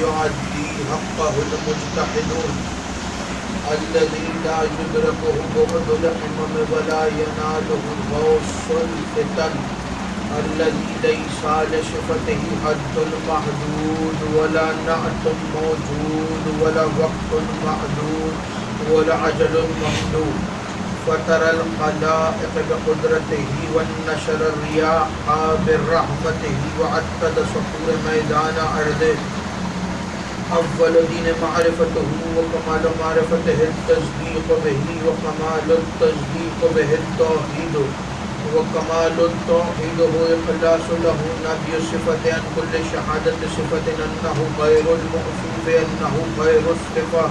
يعدي حقه المجتهد الذي لا يدركه بعد الهمم ولا يناله غوص الفتن الذي ليس لصفته حد محدود ولا نعت موجود ولا وقت معدود ولا عجل ممدود فترى الخلائق بقدرته والنشر الرياح برحمته وعتد صخور میدان ارضه اول دین معرفته وکمال معرفته التصدیق به وکمال التصدیق به التوحید وکمال التوحید هو اخلاص له نبی صفت عن كل شهادت صفت انه غیر الموصوف انه غیر الصفه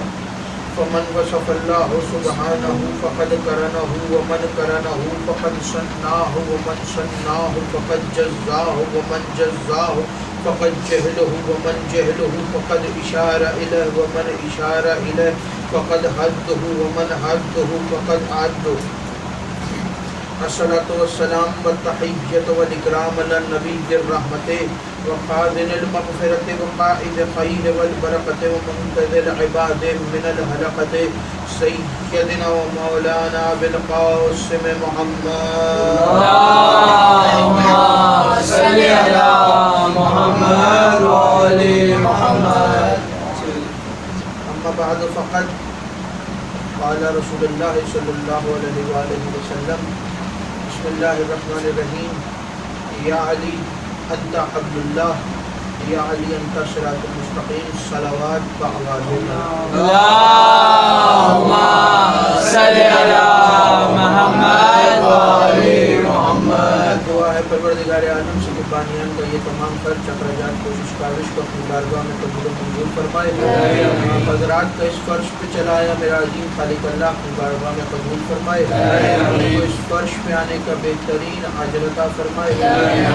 فمن وصف الله سبحانه فقد قرنه ومن قرنه فقد صنعه ومن صنعه فقد جزاه ومن جزاه فقد جهله ومن جهله فقد اشار اليه ومن اشار اليه فقد حده ومن حده فقد عده. الصلاة والسلام والتحیۃ والاکرام علی النبی الرحمت وخازن المغفرۃ وقائد خیر والبرکۃ ومنقذ العباد من الحلقۃ سیدنا و مولانا بالقاسم محمد اللهم صل علی محمد وآل محمد. اما بعد فقد قال رسول اللہ صلی اللہ علیہ وآلہ وسلم بسم اللہ الرحمن الرحیم یا علی انت حبل اللہ یا علی انت صراط المستقیم صلوات بآواز اللهم صل علی محمد وآل محمد. دعا ہے پروردگار عالم سے کہ بانیان کا یہ تمام خرچ اخراجات کوشش کاوش کو اپنی بارگاہ میں قبول و منظور فرمائے. حضرات کا اس فرش پہ چلایا میرا عظیم خالق اللہ اپنی بارگاہ میں قبول فرمائے. کو اس فرش پہ آنے کا بہترین اجر عطا فرمائے.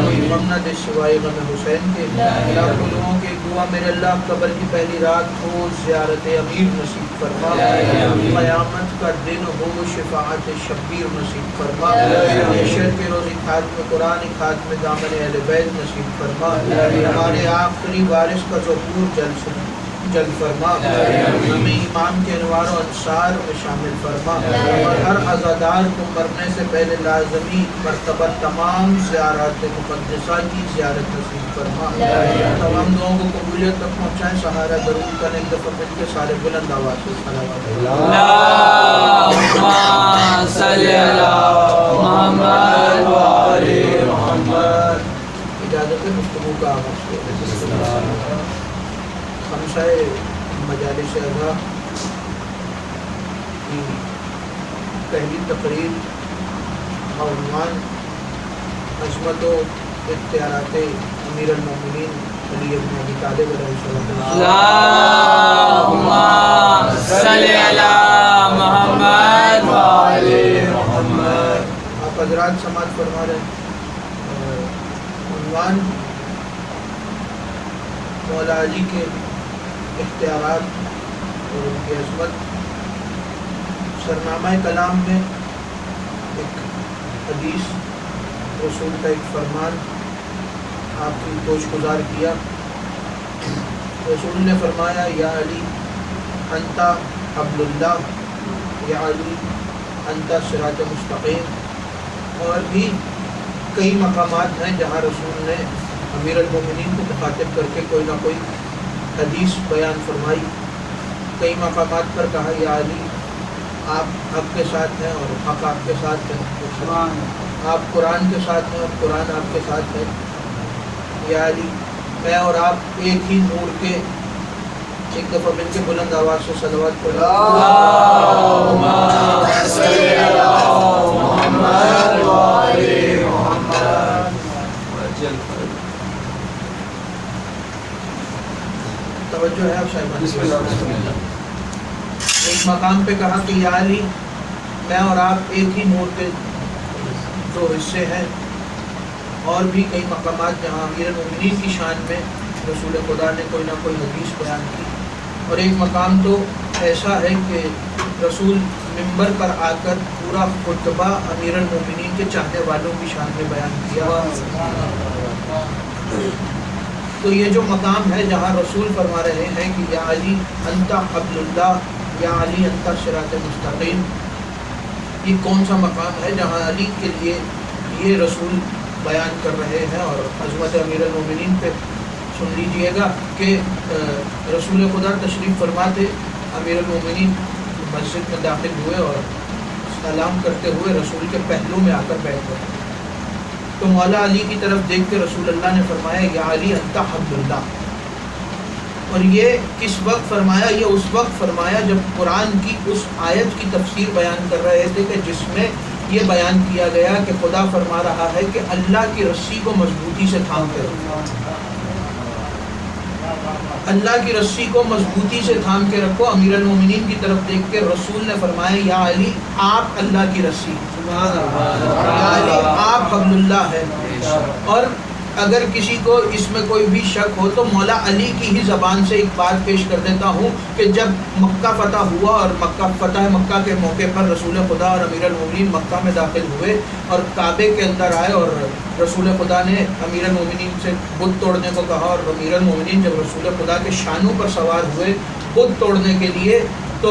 کوئی غم نہ دے سوائے غم حسین کے. لاکھوں لوگوں کی دعا میرے اللہ قبر کی پہلی رات ہو زیارت امیر نصیب فرما. قیامت کا دن ہو شفاعت شبیر نصیب فرما. حشر کے روز خاتم قرآن خاتم دامن اہل بیت نصیب فرما. ہمارے آخری وارث کا ظہور جلد فرما. ہمیں ایمان کے انوار و انصار میں شامل فرما. اور ہر عزادار کو مرنے سے پہلے لازمی مرتبہ تمام زیارات مقدسہ کی زیارت نصیب فرما. تمام لوگوں کو قبولیت تک پہنچائیں. سہارا درود کرنے ایک دفعہ مل کے سارے بلند آواز سے صلوات. اللهم صل علی محمد وآل محمد. اجازت ہے گفتگو کا آغاز کیا. خمسہ مجالس اعضاء کی پہلی تقریر کا عنوان عظمت و اختیارات امیر المومنین علی بن ابی طالب علیہ السلام. اللهم صل علی محمد وآل محمد. آپ حضرات سماعت فرما رہے ہیں. عنوان مولا علی کے اختیارات اور ان کی عظمت. سرنامہ کلام میں ایک حدیث رسول کا ایک فرمان آپ کی گوش گزار کیا. رسول نے فرمایا یا علی انت حبل اللہ یا علی انت صراط مستقیم. اور بھی کئی مقامات ہیں جہاں رسول نے امیر المومنین کو مخاطب کر کے کوئی نہ کوئی حدیث بیان فرمائی. کئی مقامات پر کہا یا علی آپ حق کے ساتھ ہیں اور حق آپ کے ساتھ ہے. آپ قرآن کے ساتھ ہیں اور قرآن آپ کے ساتھ ہے. یا علی میں اور آپ ایک ہی نور کے. ایک دفعہ مل کے بلند آواز سے صلوات پڑھیں. اللهم صل علی محمد وآل محمد. توجہ ہے آپ صاحبان. ایک مقام پہ کہا کہ یا علی میں اور آپ ایک ہی نور کے دو حصے ہیں. اور بھی کئی مقامات جہاں امیر المومنین کی شان میں رسول خدا نے کوئی نہ کوئی حدیث بیان کی. اور ایک مقام تو ایسا ہے کہ رسول منبر پر آ کر پورا خطبہ امیر المومنین کے چاہنے والوں کی شان میں بیان کیا. تو یہ جو مقام ہے جہاں رسول فرما رہے ہیں کہ یا علی انت حبل اللہ، یا علی انت صراط مستقیم، یہ کون سا مقام ہے جہاں علی کے لیے یہ رسول بیان کر رہے ہیں؟ اور عظمت امیر المومنین پہ سن لیجئے گا کہ رسول خدا تشریف فرما تھے، امیر المومنین مسجد میں داخل ہوئے اور سلام کرتے ہوئے رسول کے پہلو میں آ کر بیٹھ گئے، تو مولا علی کی طرف دیکھ کے رسول اللہ نے فرمایا یا علی انت حبل اللہ۔ اور یہ کس وقت فرمایا؟ یہ اس وقت فرمایا جب قرآن کی اس آیت کی تفسیر بیان کر رہے تھے کہ جس میں یہ بیان کیا گیا کہ خدا فرما رہا ہے کہ اللہ کی رسی کو مضبوطی سے تھام کے رکھو، اللہ کی رسی کو مضبوطی سے تھام کے رکھو۔ امیر المومنین کی طرف دیکھ کے رسول نے فرمایا یا علی آپ اللہ کی رسی، یا علی آپ حبل اللہ ہے۔ اور اگر کسی کو اس میں کوئی بھی شک ہو تو مولا علی کی ہی زبان سے ایک بات پیش کر دیتا ہوں کہ جب مکہ فتح ہوا اور فتح مکہ کے موقع پر رسول خدا اور امیر المومنین مکہ میں داخل ہوئے اور کعبے کے اندر آئے، اور رسول خدا نے امیر المومنین سے بت توڑنے کو کہا، اور امیر المومنین جب رسول خدا کے شانوں پر سوار ہوئے بت توڑنے کے لیے تو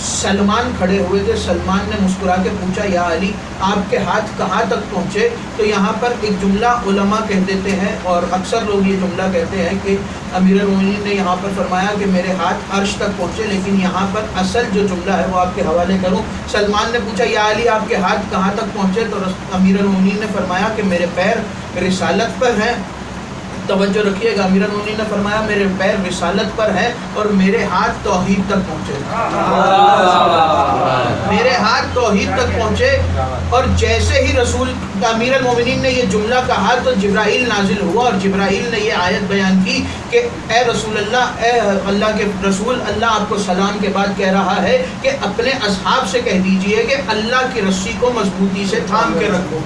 سلمان کھڑے ہوئے تھے۔ سلمان نے مسکرا کے پوچھا یا علی آپ کے ہاتھ کہاں تک پہنچے؟ تو یہاں پر ایک جملہ علماء کہہ دیتے ہیں اور اکثر لوگ یہ جملہ کہتے ہیں کہ امیر المومنین نے یہاں پر فرمایا کہ میرے ہاتھ عرش تک پہنچے، لیکن یہاں پر اصل جو جملہ ہے وہ آپ کے حوالے کروں۔ سلمان نے پوچھا یا علی آپ کے ہاتھ کہاں تک پہنچے؟ تو امیر المومنین نے فرمایا کہ میرے پیر رسالت پر ہیں۔ توجہ رکھیے گا، امیر المومنین نے فرمایا میرے پیر رسالت پر ہیں اور میرے ہاتھ توحید تک پہنچے، میرے ہاتھ توحید تک پہنچے۔ اور جیسے ہی رسول امیر المومنین نے یہ جملہ کہا تو جبرائیل نازل ہوا اور جبرائیل نے یہ آیت بیان کی کہ اے رسول اللہ، اے اللہ کے رسول، اللہ آپ کو سلام کے بعد کہہ رہا ہے کہ اپنے اصحاب سے کہہ دیجئے کہ اللہ کی رسی کو مضبوطی سے تھام کے رکھو،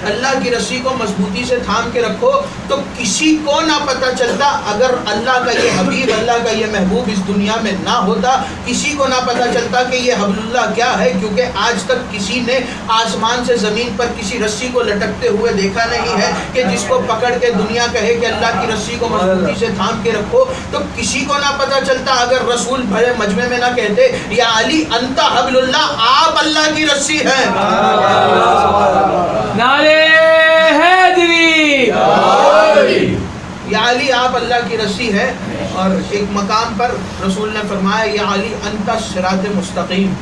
اللہ کی رسی کو مضبوطی سے تھام کے رکھو۔ تو کسی کو نہ پتہ چلتا، اگر اللہ کا یہ حبیب، اللہ کا یہ محبوب اس دنیا میں نہ ہوتا، کسی کو نہ پتہ چلتا کہ یہ حبل اللہ کیا ہے، کیونکہ آج تک کسی نے آسمان سے زمین پر کسی رسی کو لٹکتے ہوئے دیکھا نہیں ہے کہ جس کو پکڑ کے دنیا کہے کہ اللہ کی رسی کو مضبوطی سے تھام کے رکھو۔ تو کسی کو نہ پتہ چلتا اگر رسول بھرے مجمع میں نہ کہتے یا علی انت حبل اللہ، آپ اللہ کی رسی ہیں۔ نعرے حیدری، یا علی آپ اللہ کی رسی ہے۔ اور ایک مقام پر رسول نے فرمایا یا علی انت صراط مستقیم،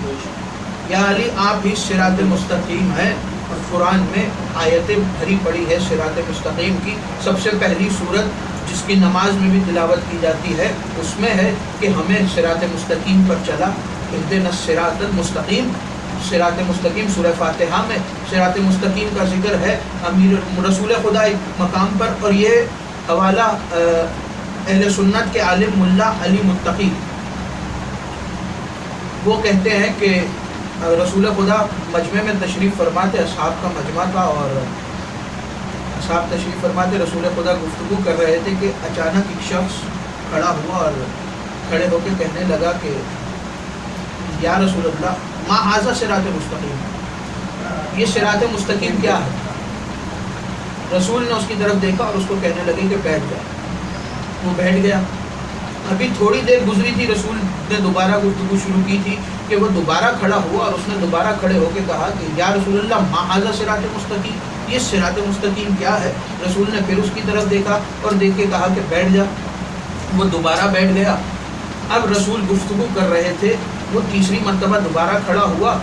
یا علی آپ ہی صراط مستقیم ہیں۔ اور قرآن میں آیتیں بھری پڑی ہے صراط مستقیم کی۔ سب سے پہلی صورت جس کی نماز میں بھی تلاوت کی جاتی ہے اس میں ہے کہ ہمیں صراط مستقیم پر چلا، اہدنا الصراط المستقیم۔ صراط مستقیم سورہ فاتحہ میں صراط مستقیم کا ذکر ہے امیر رسول خدا ایک مقام پر، اور یہ حوالہ اہل سنت کے عالم ملا علی متقی، وہ کہتے ہیں کہ رسول خدا مجمع میں تشریف فرماتے، اصحاب کا مجمع تھا اور اصحاب تشریف فرماتے، رسول خدا گفتگو کر رہے تھے کہ اچانک ایک شخص کھڑا ہوا اور کھڑے ہو کے کہنے لگا کہ یا رسول اللہ ما ھذا صراط مستقیم، یہ صراط مستقیم کیا ہے؟ رسول نے اس کی طرف دیکھا اور اس کو کہنے لگے کہ بیٹھ جائے۔ وہ بیٹھ گیا۔ ابھی تھوڑی دیر گزری تھی، رسول نے دوبارہ گفتگو شروع کی تھی کہ وہ دوبارہ کھڑا ہوا اور اس نے دوبارہ کھڑے ہو کے کہا کہ یا رسول اللہ ما ھذا صراط مستقیم، یہ صراط مستقیم کیا ہے؟ رسول نے پھر اس کی طرف دیکھا اور دیکھ کے کہا کہ بیٹھ جا۔ وہ دوبارہ بیٹھ گیا۔ اب رسول گفتگو کر رہے تھے، وہ تیسری مرتبہ دوبارہ کھڑا ہوا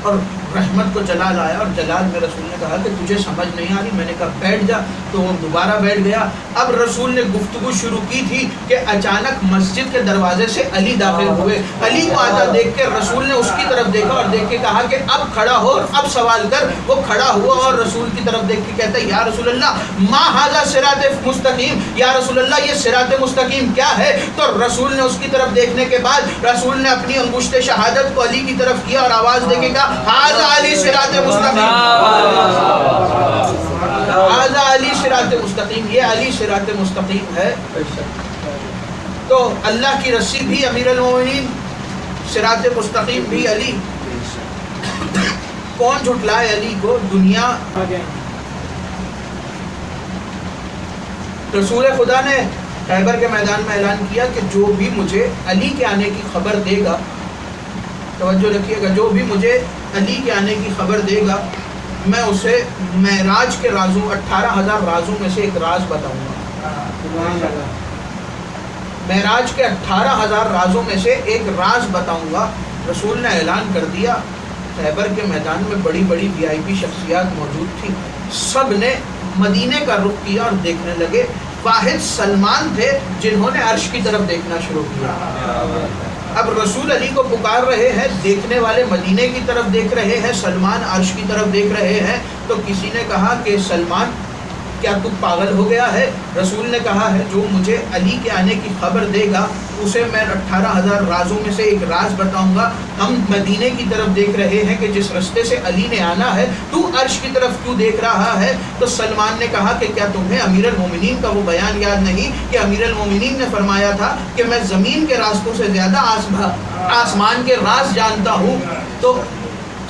اور رحمت کو جلال آیا، اور جلال میں رسول نے کہا کہ تجھے سمجھ نہیں آ رہی؟ میں نے کہا بیٹھ جا، تو وہ دوبارہ بیٹھ گیا۔ اب رسول نے گفتگو شروع کی تھی کہ اچانک مسجد کے دروازے سے علی داخل ہوئے۔ علی کو آتا دیکھ کے رسول نے اس کی طرف دیکھا اور دیکھ کے کہا کہ اب کھڑا ہو اور اب سوال کر۔ وہ کھڑا ہوا اور رسول کی طرف دیکھ کے کہتا ہے یا رسول اللہ ما ھذا صراط مستقیم، یا رسول اللہ یہ صراط مستقیم کیا ہے؟ تو رسول نے اس کی طرف دیکھنے کے بعد رسول نے اپنی انگشت شہادت کو علی کی طرف کیا اور آواز دے کے کہا ھذا علی صراط مستقیم، ھذا علی صراط مستقیم، یہ علی صراط مستقیم ہے۔ تو اللہ کی رسی بھی امیر المومنین، صراط مستقیم بھی علی۔ کون جھٹلائے علی کو؟ دنیا۔ رسول خدا نے خیبر کے میدان میں اعلان کیا کہ جو بھی مجھے علی کے آنے کی خبر دے گا، توجہ رکھیے گا، جو بھی مجھے علی کے آنے کی خبر دے گا میں اسے معراج کے رازوں 18,000 رازوں میں سے ایک راز بتاؤں گا۔ معراج کے 18,000 رازوں میں سے ایک راز بتاؤں گا۔ رسول نے اعلان کر دیا۔ خیبر کے میدان میں بڑی بڑی VIP شخصیات موجود تھی، سب نے مدینے کا رخ کیا اور دیکھنے لگے۔ واحد سلمان تھے جنہوں نے عرش کی طرف دیکھنا شروع کیا۔ اب رسول علی کو پکار رہے ہیں، دیکھنے والے مدینے کی طرف دیکھ رہے ہیں، سلمان عرش کی طرف دیکھ رہے ہیں۔ تو کسی نے کہا کہ سلمان کیا تو پاگل ہو گیا ہے؟ رسول نے کہا ہے جو مجھے علی کے آنے کی خبر دے گا اسے میں 18,000 رازوں میں سے ایک راز بتاؤں گا۔ ہم مدینے کی طرف دیکھ رہے ہیں کہ جس رستے سے علی نے آنا ہے، تو عرش کی طرف کیوں دیکھ رہا ہے؟ تو سلمان نے کہا کہ کیا تمہیں امیر المومنین کا وہ بیان یاد نہیں کہ امیر المومنین نے فرمایا تھا کہ میں زمین کے راستوں سے زیادہ آسمان کے راز جانتا ہوں؟ تو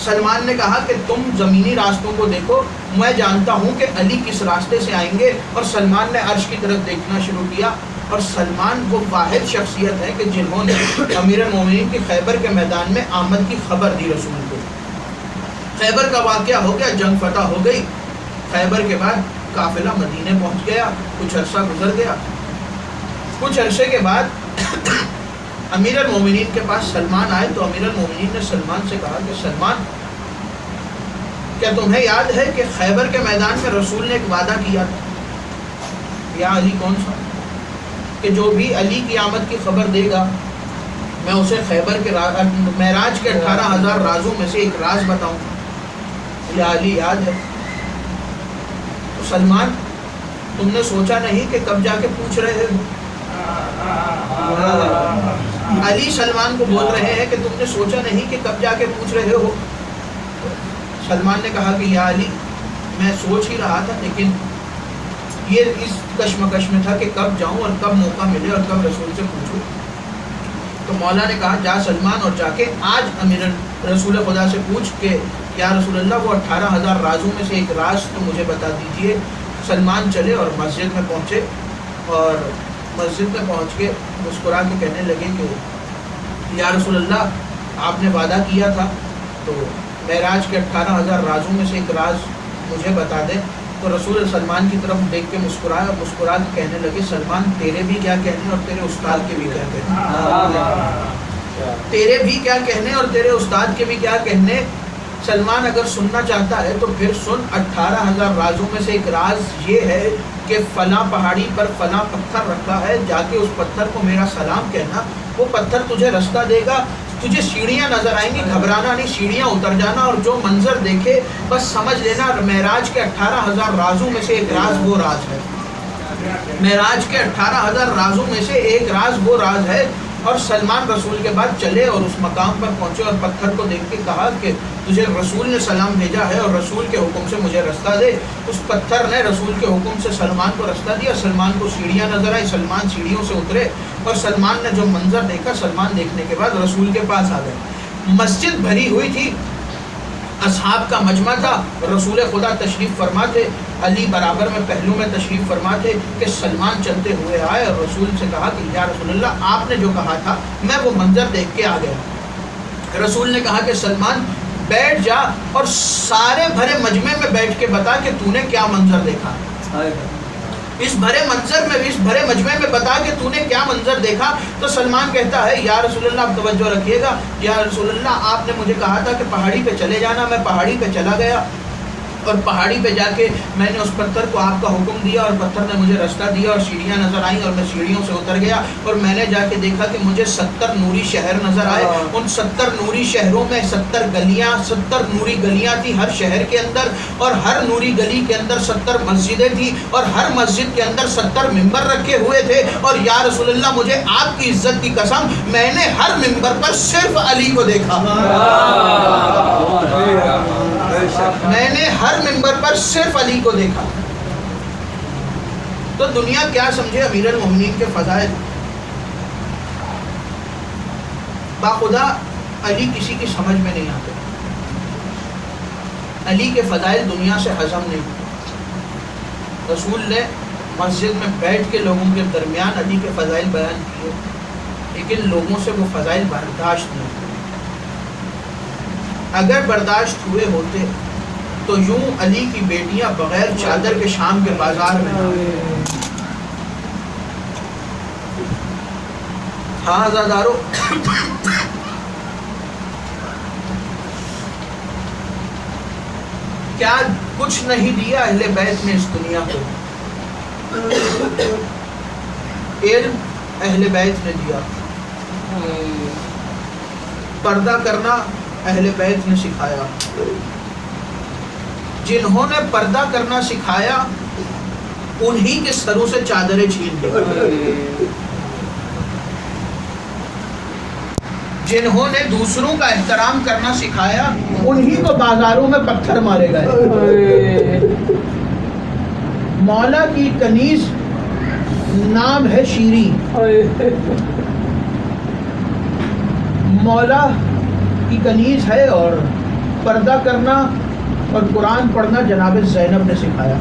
سلمان نے کہا کہ تم زمینی راستوں کو دیکھو، میں جانتا ہوں کہ علی کس راستے سے آئیں گے۔ اور سلمان نے عرش کی طرف دیکھنا شروع کیا۔ اور سلمان وہ واحد شخصیت ہے کہ جنہوں نے امیر المومنین کی خیبر کے میدان میں آمد کی خبر دی رسول کو۔ خیبر کا واقعہ ہو گیا، جنگ فتح ہو گئی۔ خیبر کے بعد قافلہ مدینے پہنچ گیا، کچھ عرصہ گزر گیا۔ کچھ عرصے کے بعد امیر المومنین کے پاس سلمان آئے تو امیر المومنین نے سلمان سے کہا کہ سلمان، کیا تمہیں یاد ہے کہ خیبر کے میدان میں رسول نے ایک وعدہ کیا تھا؟ یا علی کون سا؟ کہ جو بھی علی کی آمد کی خبر دے گا میں اسے خیبر کے معراج کے 18,000 رازوں میں سے ایک راز بتاؤں گا۔ یا علی یاد ہے؟ تو سلمان، تم نے سوچا نہیں کہ کب جا کے پوچھ رہے ہو؟ علی سلمان کو بول رہے ہیں کہ تم نے سوچا نہیں کہ کب جا کے پوچھ رہے ہو؟ سلمان نے کہا کہ یا علی، میں سوچ ہی رہا تھا، لیکن یہ اس کشمکش میں تھا کہ کب جاؤں اور کب موقع ملے اور کب رسول سے پوچھوں۔ تو مولا نے کہا جا سلمان اور جا کے آج رسول خدا سے پوچھ کہ یا رسول اللہ وہ 18,000 رازوں میں سے ایک راز تو مجھے بتا دیجئے۔ سلمان چلے اور مسجد میں پہنچے، اور مسجد میں پہنچ کے مسکرا کے کہنے لگے کہ یا رسول اللہ آپ نے وعدہ کیا تھا تو معراج کے 18,000 رازوں میں سے ایک راز مجھے بتا دیں۔ تو رسول سلمان کی طرف دیکھ کے مسکرائے اور مسکرا کے کہنے لگے سلمان، تیرے بھی کیا کہنے اور تیرے استاد کے بھی کیا کہنے، تیرے بھی کیا کہنے اور تیرے استاد کے بھی کیا کہنے۔ سلمان اگر سننا چاہتا ہے تو پھر سن، 18,000 رازوں میں سے ایک راز یہ ہے کہ فلاں پہاڑی پر فلاں پتھر رکھا ہے، جا کے اس پتھر کو میرا سلام کہنا، وہ پتھر تجھے رستہ دے گا، تجھے سیڑھیاں نظر آئیں گی، گھبرانا نہیں، سیڑھیاں اتر جانا، اور جو منظر دیکھے بس سمجھ لینا معراج کے 18,000 رازوں میں سے ایک راز وہ راز ہے۔ معراج کے 18,000 رازوں میں سے ایک راز وہ راز ہے۔ اور سلمان رسول کے بعد چلے اور اس مقام پر پہنچے اور پتھر کو دیکھ کے کہا کہ تجھے رسول نے سلام بھیجا ہے اور رسول کے حکم سے مجھے رستہ دے۔ اس پتھر نے رسول کے حکم سے سلمان کو رستہ دیا۔ سلمان کو سیڑھیاں نظر آئی، سلمان سیڑھیوں سے اترے، اور سلمان نے جو منظر دیکھا، سلمان دیکھنے کے بعد رسول کے پاس آ گئے۔ مسجد بھری ہوئی تھی، اصحاب کا مجمع تھا، رسول خدا تشریف فرما تھے، علی برابر میں پہلو میں تشریف فرما تھے کہ سلمان چلتے ہوئے آئے اور رسول سے کہا کہ یا رسول اللہ آپ نے جو کہا تھا میں وہ منظر دیکھ کے آ گیا۔ رسول نے کہا کہ سلمان بیٹھ جا اور سارے بھرے مجمع میں بیٹھ کے بتا کہ تو نے کیا منظر دیکھا، اس بھرے منظر میں، اس بھرے مجمع میں بتا کہ تو نے کیا منظر دیکھا۔ تو سلمان کہتا ہے یا رسول اللہ آپ توجہ رکھیے گا، یا رسول اللہ آپ نے مجھے کہا تھا کہ پہاڑی پہ چلے جانا، میں پہاڑی پہ چلا گیا، اور پہاڑی پہ جا کے میں نے اس پتھر کو آپ کا حکم دیا اور پتھر نے مجھے رستہ دیا اور سیڑھیاں نظر آئیں اور میں سیڑھیوں سے اتر گیا، اور میں نے جا کے دیکھا کہ مجھے 70 نوری شہر نظر آئے۔ ان 70 نوری شہروں میں 70 گلیاں، 70 نوری گلیاں تھیں ہر شہر کے اندر، اور ہر نوری گلی کے اندر 70 مسجدیں تھیں، اور ہر مسجد کے اندر 70 ممبر رکھے ہوئے تھے۔ اور یا رسول اللہ مجھے آپ کی عزت کی قسم میں نے ہر ممبر پر صرف علی کو دیکھا، میں نے ہر ممبر پر صرف علی کو دیکھا۔ تو دنیا کیا سمجھے امیر المومنین کے فضائل؟ باخدا علی کسی کی سمجھ میں نہیں آتے، علی کے فضائل دنیا سے ہضم نہیں ہوتے۔ رسول نے مسجد میں بیٹھ کے لوگوں کے درمیان علی کے فضائل بیان کیے، لیکن لوگوں سے وہ فضائل برداشت نہیں ہوئے۔ اگر برداشت ہوئے ہوتے تو یوں علی کی بیٹیاں بغیر چادر کے شام کے بازار میں نہ آئیں۔ ہاں عزادارو، کیا کچھ نہیں دیا اہل بیت نے اس دنیا کو؟ علم اہل بیت نے دیا، پردہ کرنا اہل بیت نے سکھایا۔ جنہوں نے پردہ کرنا سکھایا انہی کے سروں سے چادریں چھین لی۔ جنہوں نے دوسروں کا احترام کرنا سکھایا انہی کو بازاروں میں پتھر مارے گئے۔ مولا کی کنیز نام ہے شیری، مولا کی کنیز ہے، اور پردہ کرنا اور قرآن پڑھنا جناب زینب نے سکھایا۔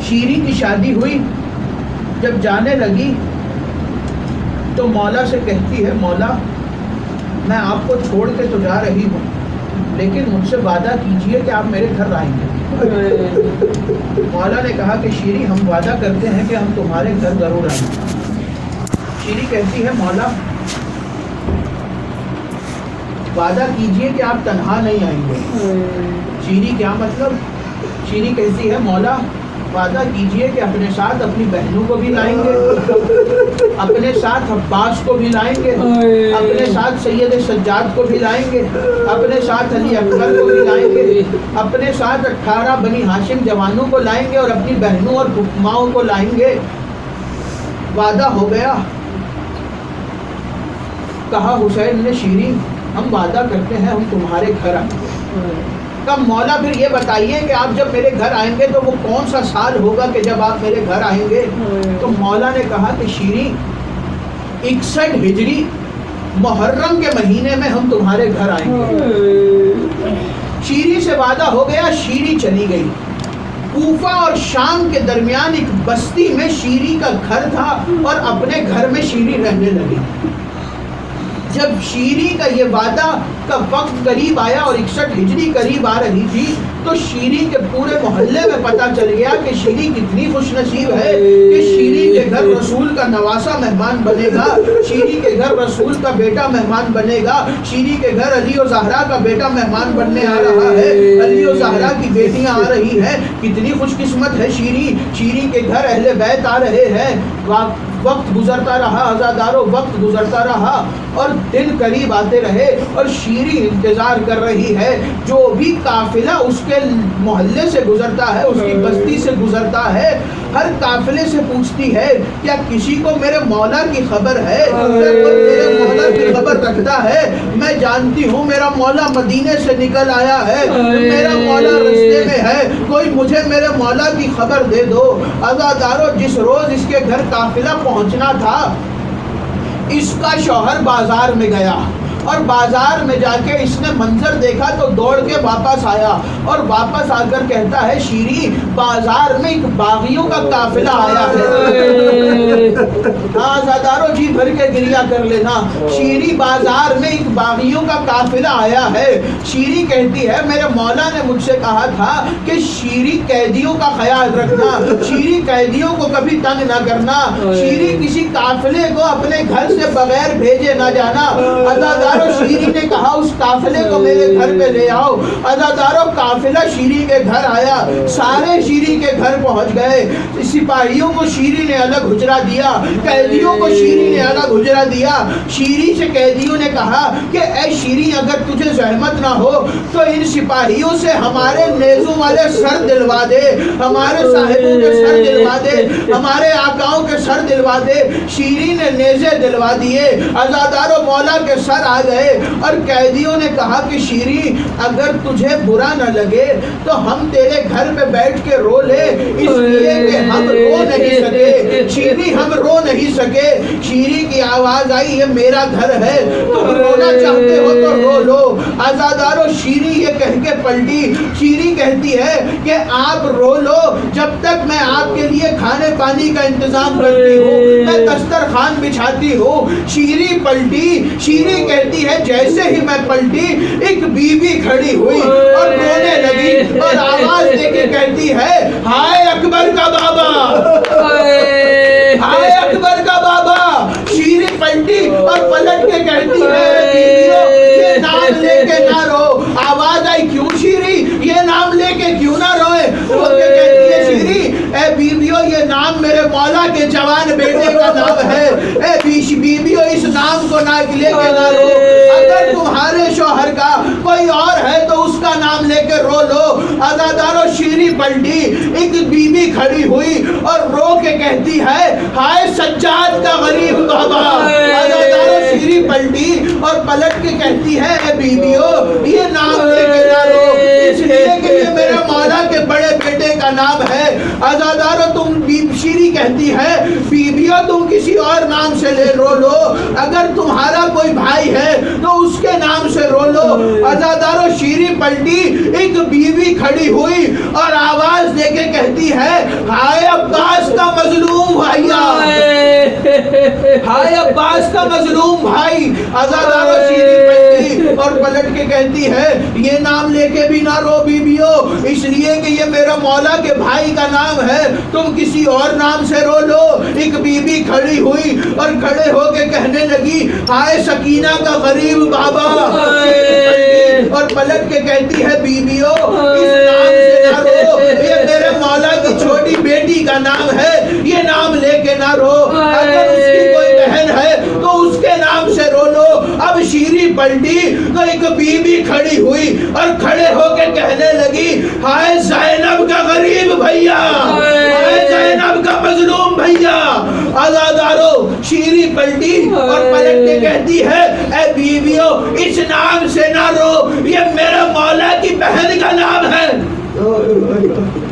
شیری کی شادی ہوئی، جب جانے لگی تو مولا سے کہتی ہے، مولا میں آپ کو چھوڑ کے تو جا رہی ہوں، لیکن مجھ سے وعدہ کیجئے کہ آپ میرے گھر آئیں گے۔ مولا نے کہا کہ شیری ہم وعدہ کرتے ہیں کہ ہم تمہارے گھر ضرور آئیں گے۔ شیری کہتی ہے، مولا وعدہ کیجئے کہ آپ تنہا نہیں آئیں گے۔ شیری کیا مطلب؟ شیری کہتی ہے، مولا وعدہ کیجئے کہ اپنے ساتھ اپنی بہنوں کو بھی لائیں گے، اپنے ساتھ عباس کو بھی لائیں گے، اپنے ساتھ سید سجاد کو بھی لائیں گے، اپنے ساتھ علی اکبر کو بھی لائیں گے، اپنے ساتھ 18 بنی ہاشم جوانوں کو لائیں گے، اور اپنی بہنوں اور پھپھماؤں کو لائیں گے۔ وعدہ ہو گیا۔ کہا حسین نے، شیری ہم وعدہ کرتے ہیں ہم تمہارے گھر آئیں گے۔ کب مولا پھر یہ بتائیے کہ آپ جب میرے گھر آئیں گے تو وہ کون سا سال ہوگا کہ جب آپ میرے گھر آئیں گے؟ تو مولا نے کہا کہ شیری 61 ہجری محرم کے مہینے میں ہم تمہارے گھر آئیں گے۔ شیری سے وعدہ ہو گیا، شیری چلی گئی۔ کوفہ اور شام کے درمیان ایک بستی میں شیری کا گھر تھا، اور اپنے گھر میں شیری رہنے لگی۔ جب شیری کا یہ وعدہ کا وقت قریب آیا اور 61 ہجری قریب آ رہی تھی، تو شیری کے پورے محلے میں پتہ چل گیا کہ شیری کتنی خوش نصیب ہے کہ شیری کے گھر رسول کا نواسا مہمان بنے گا، شیری کے گھر رسول کا بیٹا مہمان بنے گا، شیری کے گھر علی و زہرا کا بیٹا مہمان بننے آ رہا ہے، علی و زہرا کی بیٹیاں آ رہی ہیں۔ کتنی خوش قسمت ہے شیری، شیری کے گھر اہل بیت آ رہے ہیں۔ وقت گزرتا رہا عزادارو، وقت گزرتا رہا، اور دن قریب آتے رہے، اور شیری انتظار کر رہی ہے۔ جو بھی قافلہ اس کے محلے سے گزرتا ہے، اس کی بستی سے گزرتا ہے، ہر قافلے سے پوچھتی ہے کیا کسی کو میرے مولا کی خبر ہے؟ کوئی میرے مولا کی خبر رکھتا ہے؟ میں جانتی ہوں میرا مولا مدینے سے نکل آیا ہے، میرا مولا رستے میں ہے، کوئی مجھے میرے مولا کی خبر دے دو۔ عزادارو، جس روز اس کے گھر قافلہ پہنچنا تھا، اس کا شوہر بازار میں گیا، اور بازار میں جا کے اس نے منظر دیکھا تو دوڑ کے واپس آیا، اور واپس آ کر کہتا ہے، شیری بازار میں ایک باغیوں کا قافلہ آیا ہے۔ ہاں عزادارو، جی بھر کے گریہ کر لینا۔ شیری بازار میں ایک باغیوں کا قافلہ آیا ہے۔ شیری کہتی ہے، میرے مولا نے مجھ سے کہا تھا کہ شیری قیدیوں کا خیال رکھنا، شیری قیدیوں کو کبھی تنگ نہ کرنا، شیری کسی قافلے کو اپنے گھر سے بغیر بھیجے نہ جانا۔ عزادارو، شیری نے کہا اس قافلے کو میرے گھر پہ لے آؤ۔ عزادارو، قافلہ شیری کے گھر آیا، سارے شیری کے گھر پہنچ گئے۔ سپاہیوں کو شیری نے الگ حجرہ دیا، قیدیوں کو شیری نے الگ حجرہ دیا۔ شیری سے قیدیوں نے کہا کہ اے شیری، اگر تجھے زحمت نہ ہو تو ان سپاہیوں سے ہمارے نیزوں والے سر دلوا دے، ہمارے صاحبوں کے سر دلوا دے، ہمارے آقاؤں کے سر دلوا دے۔ شیری نے نیزے دلوا دیے۔ عزادارو، مولا کے سر آ گئے اور قیدیوں نے کہا کہ شیریں اگر تجھے برا نہ لگے تو ہم تیرے گھر پہ بیٹھ کے رو لے، اس لیے کہ ہم رو نہیں سکے۔ شیریں ہم رو نہیں سکے۔ شیریں کی آواز آئی یہ میرا گھر ہے، تم رونا چاہتے ہو تو رو لو۔ عزادارو شیریں یہ کہہ کے پلٹی۔ شیریں کہتی ہے کہ آپ رو لو جب تک میں آپ کے لیے کھانے پانی کا انتظام کرتی ہوں، میں دسترخوان بچھاتی ہوں۔ شیریں پلٹی۔ شیریں کہتی ہے جیسے ہی میں پلٹی ایک بی بی کھڑی ہوئی اور رونے لگی اور آواز دے کے کہتی ہے ہائے اکبر کا بابا، ہائے اکبر کا بابا۔ شیریں پلٹی اور پلٹ کے کہتی ہے بیویو یہ نام لے کے نہ رو۔ آواز آئی کیوں شیریں یہ نام لے کے کیوں نہ روئے؟ رو کے کہتی ہے شیریں اے بیویو یہ نام میرے مولا کے جوان بیٹے کا نام ہے، اے بیویو اس نام کو نہ لے کے نہ رو۔ اگر تمہارے شوہر کا کوئی اور ہے تو اس کا نام لے کے رو لو۔ عزادارو شیریں پلٹی، ایک بی بی کھڑی ہوئی اور رو کے کہتی ہے ہائے سجاد کا غریب بابا۔ عزادارو شیریں پلٹی اور پلٹ کے کہتی ہے اے بیویو یہ نام لے کے نہ رو، اس لیے کہ یہ میرے مولا کے بڑے بیٹے کا نام ہے۔ عزادارو شیریں کہتی ہے بیویو تم کسی اور نام سے رو لو، اگر تمہارا کوئی بھائی ہے تو اس کے نام سے رو لو۔ عزادارو شیریں پلٹی، ایک بیوی کھڑی ہوئی اور آواز دے کے کہتی ہے ہائے عباس کا مظلوم بھائیا، ہائے عباس کا مظلوم بھائی۔ عزادارو شیریں پلٹی اور پلٹ کے کہتی ہے یہ نام لے کے بھی نہ رو بیویو، اس لیے کہ یہ میرا مولا کے بھائی کا نام ہے، تم کسی اور نام سے رو لو۔ ایک بی بی کھڑی ہوئی اور کھڑے ہو کے کہنے لگی ہائے سکینہ کا غریب بابا۔ اور پلٹ کے کہتی ہے بیویو اس نام سے نہ رو، یہ میرے مولا کی چھوٹی بیٹی کا نام ہے، یہ نام لے کے نہ رو۔ اگر اس کی کوئی بہن ہے تو اس کے نام سے رو لو۔ اب شیریں پلٹی تو ایک بی بی کھڑی ہوئی اور کھڑے ہو کے کہنے لگی ہائے زینب کا غریب بھیا، ہائے زینب کا مظلوم بھیا۔ عزادارو شیریں پلٹی اور پلٹ کے کہتی ہے اے بیویو اس نام سے نہ رو، یہ میرے مولا کی بہن کا نام ہے۔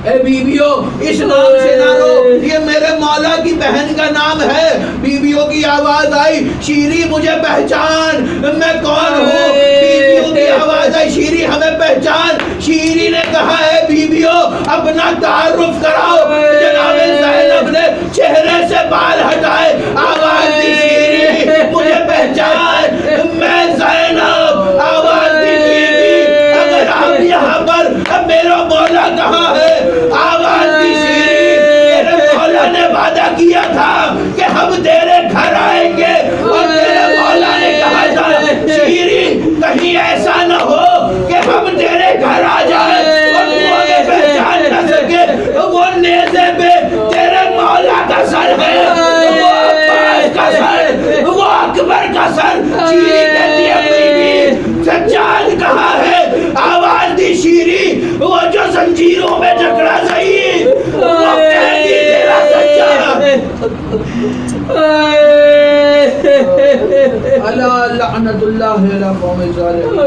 اے بیویو اس نام سے نہ رو، یہ میرے مولا کی بہن کا نام ہے۔ بیویوں کی آواز آئی شیریں مجھے پہچان، میں کون ہوں؟ بیویوں کی آواز آئی شیریں ہمیں پہچان۔ شیریں نے کہا ہے بیویو اپنا تعارف کراؤ۔ جناب زینب نے چہرے سے بال ہٹائے، آواز دی شیریں مجھے پہچان، میں زینب۔ آواز دی بیوی اگر آپ یہاں پر میرا مولا کہاں ہے؟ آواز دی شیریں میرے مولا نے وعدہ کیا تھا کہ ہم تیرے گھر آئیں گے، اور میرے مولا نے کہا تھا شیریں کہیں ایسا نہ ہو کہ ہم تیرے گھر آ جائیں اور تو ہمیں پہچان نہ سکے۔ وہ نیزے پہ تیرے مولا کا سر ہے، وہ عباس کا سر، وہ اکبر کا سر۔ شیریں کہتی ہے بیوی سجاد کہاں ہے؟ آواز دی شیریں وہ جو زنجیروں میں جکڑا سہی، وہ کہتی تیرا سجاد۔ اللہ لعنت اللہ علی قوم ظالم۔